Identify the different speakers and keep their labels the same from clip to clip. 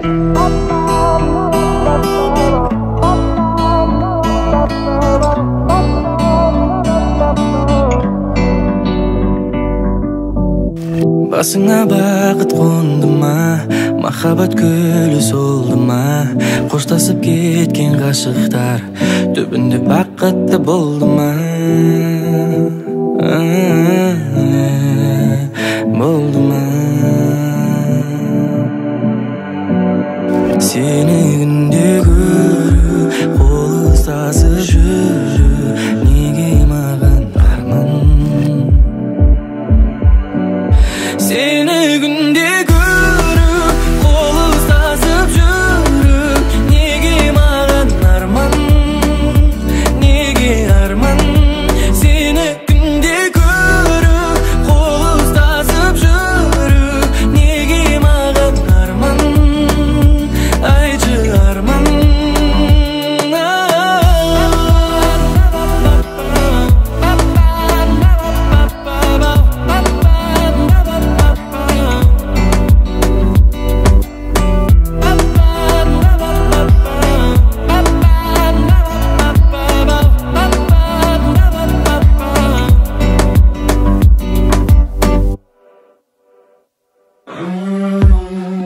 Speaker 1: Басыңа бақыт қонды ма, махаббат гүлі солды ма, қоштасып кеткен ғашықтар түбінде бақытты болды ма? Болды ма? Сені күнде көру, қол ұстасып жүру, неге маған арман? Seni günde görüp, kol ıslasıp жүрүп, неге маған арман, неге арман? Seni günde görüp, kol ıslasıp жүрүп, неге маған арман, айтчы арман?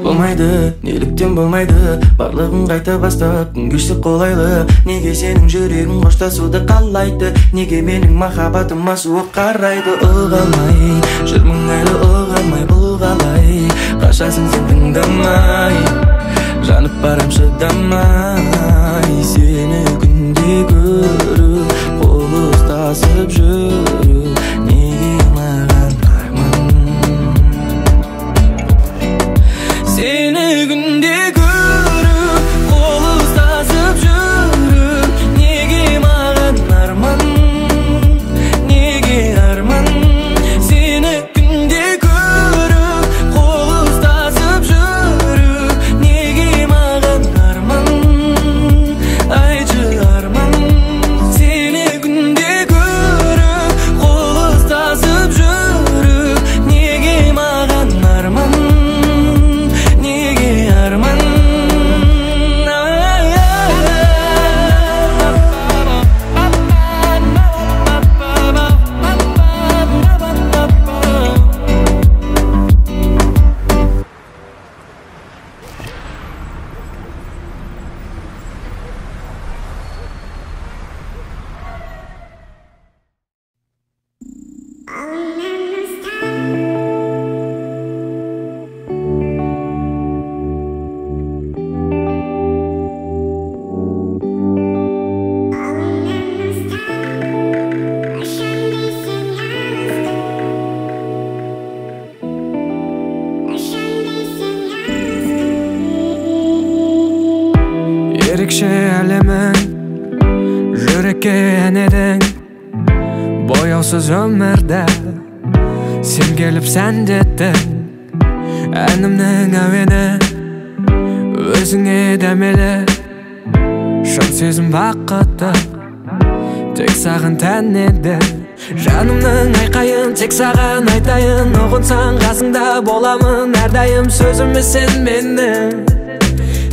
Speaker 1: Болмайды, неліктен болмайды, барлығын қайта бастап, күн кештік қолайлы. Неге сенің жүрегің қоштасуды қалайды, неге менің махаббатыма суық қарайды? Ұғалмай, жүрмін әлі ұғалмай, бұл қалай? Қашасың сен тыңдамай, жанып барам шыдамай. Сені күнде көріп, қол ұстасып жүріп, неге маған арман? Seni günde görüp, kol ıslasıp жүрүп, неге маған арман, неге арман? Seni günde görüp, kol ıslasıp жүрүп, неге маған арман, айтчы арман? Seni günde görüp, kol ıslasıp жүрүп, неге маған арман, неге арман? Ерекше әлемің, жүрекке әнедің, бояусыз өмірді сен келіп сәндеттің. Әнімнің әуені өзіңе дәмелі, шын сезім бақытты тек саған тән еді. Жанымның айқайын тек саған айтайын, ұғынсаң қасыңда боламын әрдайым. Сөзіме сен менің,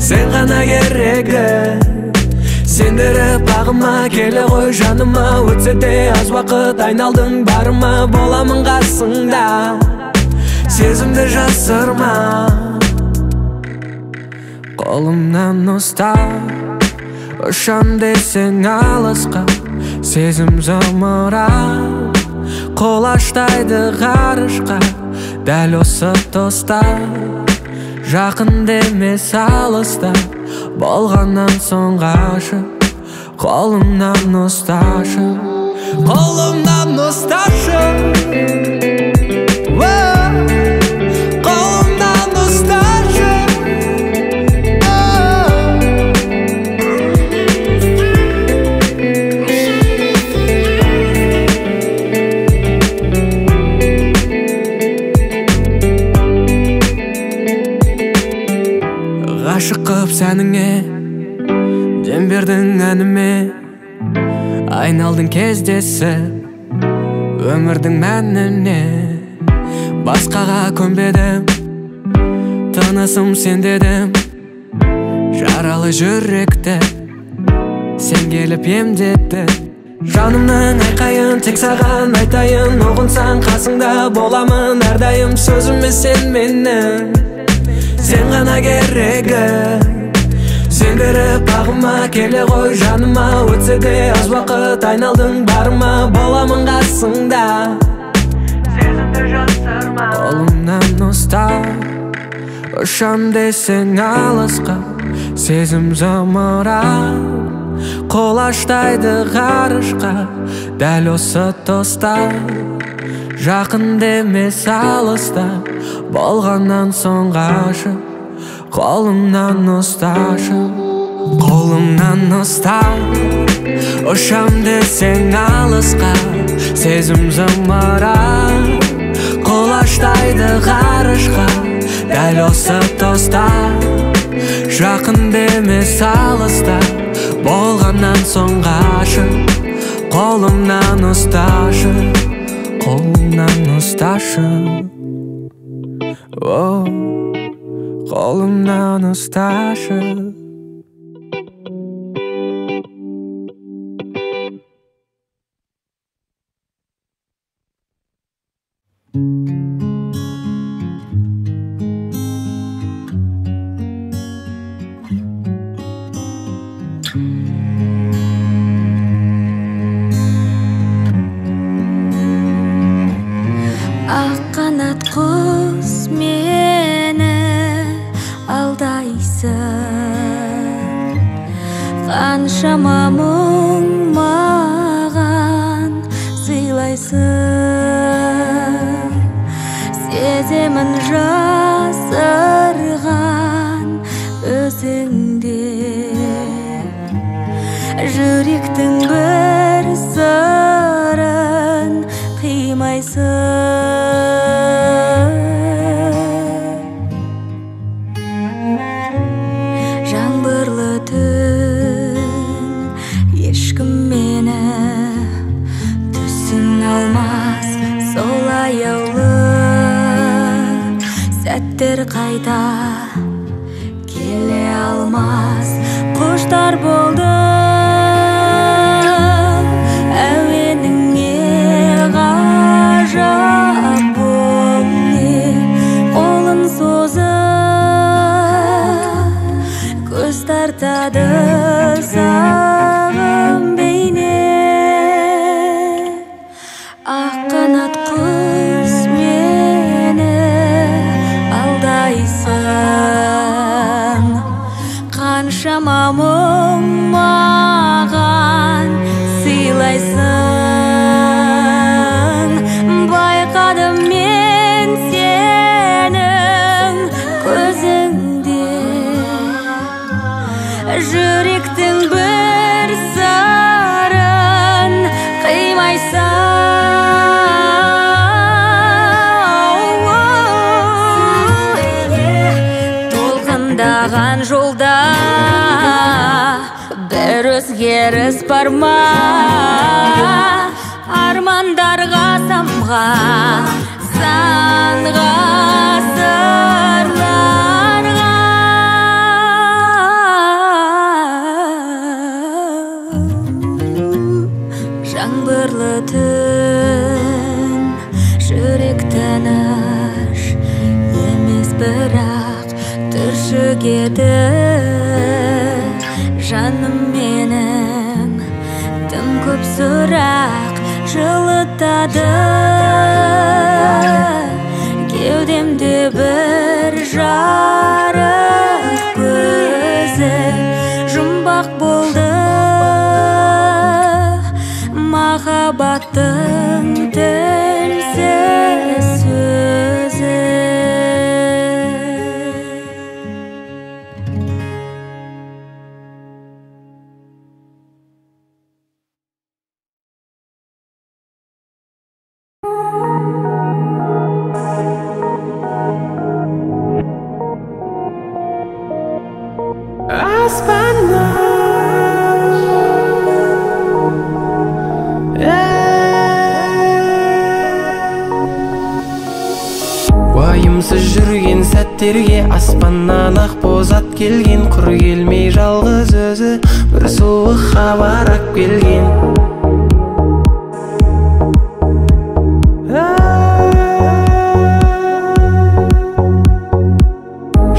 Speaker 1: сен ғана керегі, сендіріп бағыма келе ғой жаныма. Өтсе де аз уақыт айналдың барыма, боламын қасыңда, сезімді жасырма. Қолымнан ұстап, ұшам десең алысқа, сезім зымырап қолаштайды ғарышқа. Дәл осы тұста, жақын емес алыста, болғаннан соң ғашық. Қолымнан ұсташы, қолымнан ұсташы, қолымнан ұсташы. Ғашық қып сәніңе, дем бердің әніме, айналдың кездесіп өмірдің мәніне. Басқаға көнбедім, тынысым сен дедім, жаралы жүректі сен келіп емдетті. Жанымның айқайын тек саған айтайын, оғынсаң қасыңда боламын әрдайым. Сөзіме сен менің, сен ғана керегі. Сен кіріп бағыма келе ғой жаныма, өтсе де аз уақыт айналдың барыма. Боламын қасыңда, сезімді жасырма. Қолымнан ұстап, ұшам десең алысқа, сезім зымырап қолаштайды ғарышқа. Дәл осы тоста, жақын демес алыста, болғаннан соң ғашық. Қолымнан ұсташы, қолымнан ұста, ұшам десең алысқа, сезім зымырап қолаштайды ғарышқа. Дәл осы тоста, жақын демес алыста, болғаннан соң ғашық. Қолымнан ұсташы, қолымнан ұсташы, қолымнан ұсташы.
Speaker 2: Аққанат құс мені алдайсың, қаншама мұң маған сыйлайсың. Сеземін жасырған өзіңде, жүректің бір сырын қимайсың. Жаңбырлы түн, ешкім мені түсін алмас. Сол аяулы сәттер қайта келе алмас. Құштар болды әуеніңе, ғажап бұл не. Қолын созып көз тартады сағым бейне. Аққанат құс мені алдайсың, қаншама мұң маған сыйлайсың. Байқадым мен сенің көзіңде, жүректің бір сырын қимайсың. Толқындаған жолда бір өзгеріс бар ма? Армандарға самған сан ғасырларға. Жаңбырлы түн, жүрек тыныш емес, бірақ түршігеді. Жаным менің тым көп сұрақ жылытады. Кеудемде бір жарық көзі жұмбақ болды. Махаббаттың тілсіз сөзі.
Speaker 1: Уайымсыз жүрген сәтте дәптерге аспаннан ақ боз ат келген, құр келмей жалғыз өзі бір суық хабар ақ келген.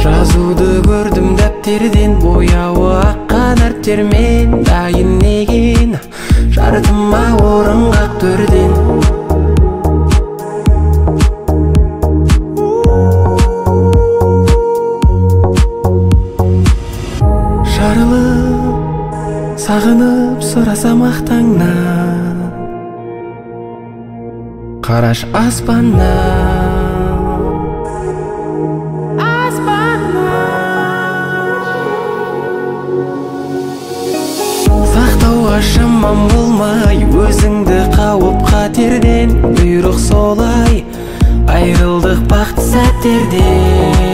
Speaker 1: Жазуды көрдім дәптерден, бояуы аққан әріптермен, дайын неген жартыма орын қақ төрден. Сағынып сұрасам ақтаңнан, қараш аспаннан. Сақтауға шамам болмай, өзіңді қауып қатерден, бұйрық солай айырылдық бақытты сәттерден.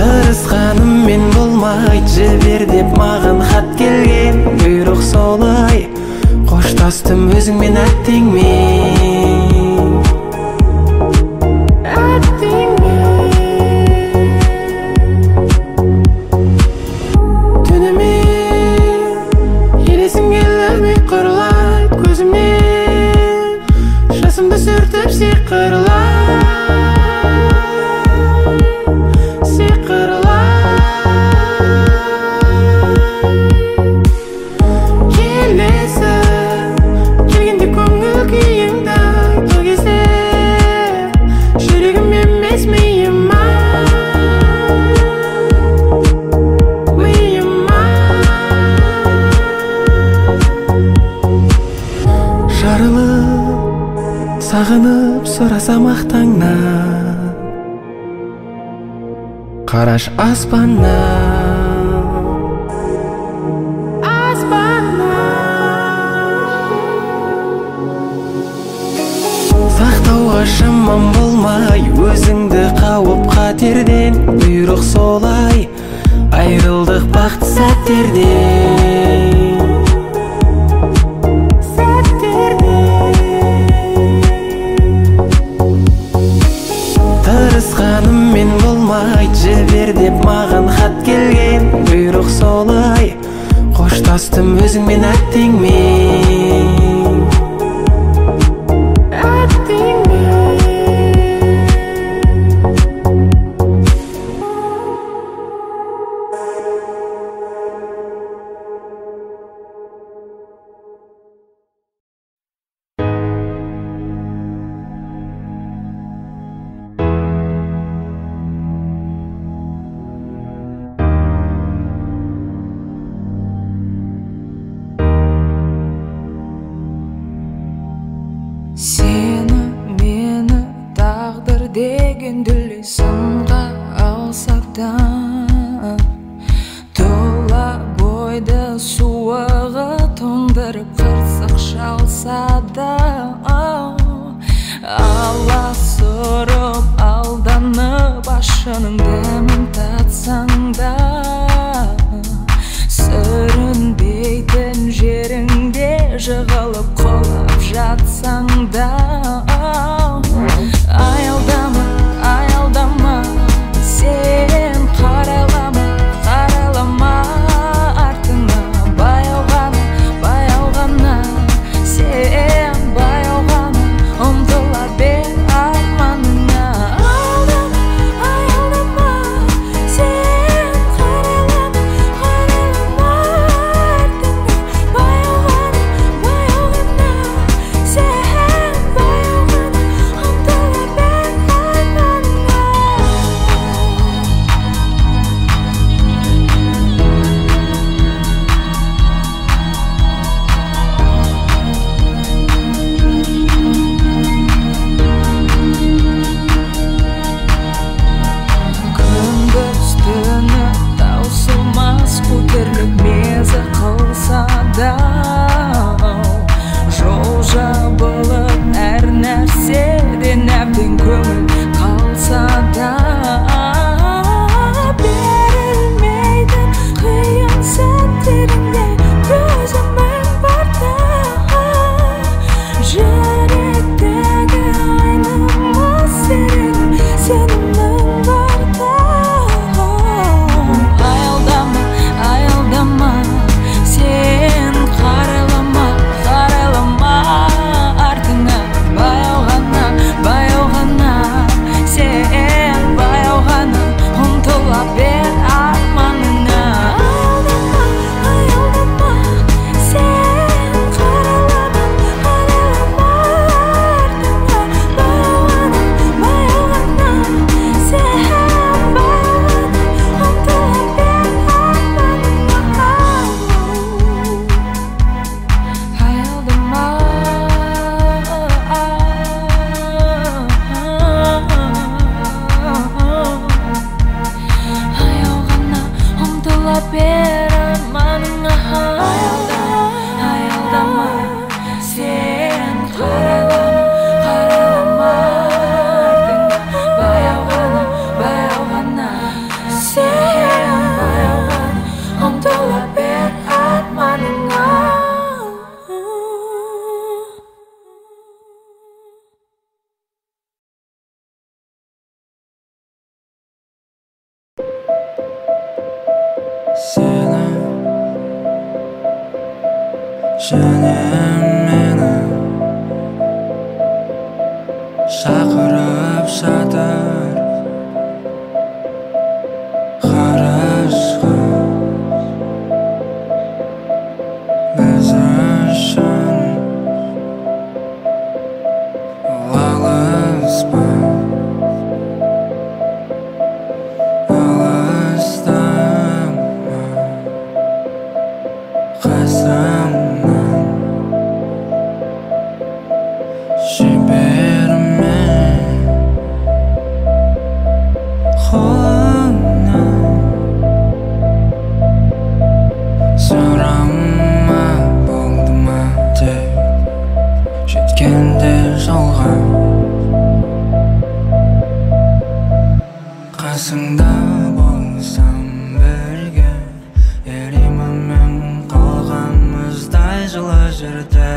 Speaker 1: Тырысқаныммен болмай, жібер деп маған хат келген, бұйрық солай қоштастым өзіңмен әттеңмен. Түнімен елесің келмей құрылайды көзімнен, жасымды сүртіп сиқырлай. Сағынып сұрасам ақтаңнан, қараш аспаннан. Сақтауға шамам болмай, өзіңді қауып қатерден, бұйрық солай айырылдық бақытты сәттерден. Тырысқаныммен болмай, жібер деп маған хат келген, бұйрық солай қоштастым өзіңмен әттеңмен.
Speaker 2: Сені, мені тағдыр деген дүлей сынға алса да, тола бойды суығы тоңдырып қырсық шалса да, аласұрып алданып ашының дәмін татсаң да, сүрінбейтін жеріңде жығылып құлап жатсаң да, аялдама, аялдама, сен қарайлама, қарайлама артыңа, баяу ғана, баяу ғана, сен баяу ғана ұмтыла бер арманыңа. Аялдама, аялдама,
Speaker 1: және мені шақырып жатыр ғарышқа біз үшін алыс па алыста ма қасымнан жіберме қолыңнан сұрама болды ма деп жеткенде жолға қасыңда болсам бірге еримін мен қалғанымыздай жылы жерде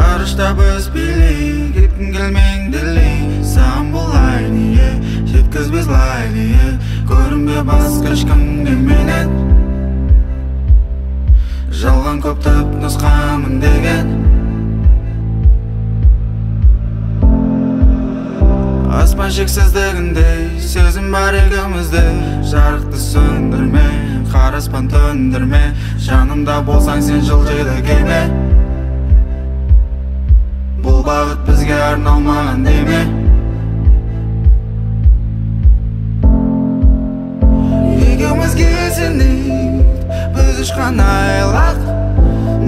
Speaker 1: Арышта біз билей, кеткім келмеңділей саған болайын, жеткізбес лайлы көрінбе басқа ешкімге менен жалған көп түп нұсқамын деген аспан шексіздігіндей сезім бар екеумізде жарықты сөндірме қара аспан төндірме жанымда болсаң сен жылжиды кеме бұл бағыт бізге арналмаған деме екеумізге сенейік біз ешқандай айлақ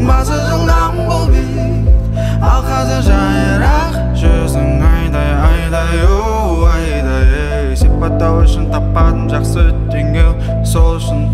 Speaker 1: басы жылдам бұл бейт ал қазір жайырақ жүзің айдай айдай айдай сипаттау үшін таппадым жақсы теңеу сол үшін